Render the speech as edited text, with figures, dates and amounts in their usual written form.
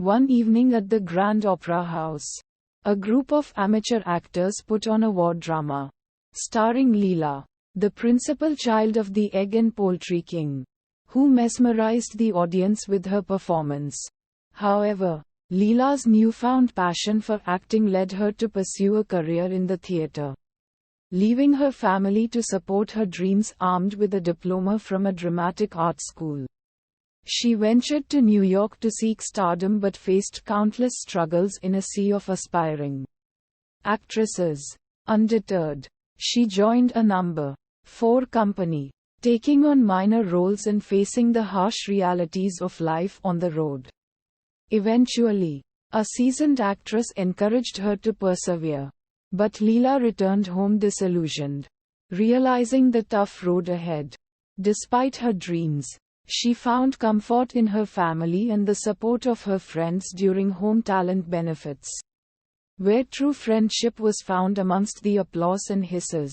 One evening at the Grand Opera House, a group of amateur actors put on a war drama, starring Leela, the principal child of the egg and poultry king, who mesmerized the audience with her performance. However, Leela's newfound passion for acting led her to pursue a career in the theatre, leaving her family to support her dreams. Armed with a diploma from a dramatic art school, she ventured to New York to seek stardom but faced countless struggles in a sea of aspiring actresses. Undeterred, she joined a No. 4 company, taking on minor roles and facing the harsh realities of life on the road. Eventually, a seasoned actress encouraged her to persevere. But Leela returned home disillusioned, realizing the tough road ahead. Despite her dreams, she found comfort in her family and the support of her friends during home talent benefits, where true friendship was found amongst the applause and hisses.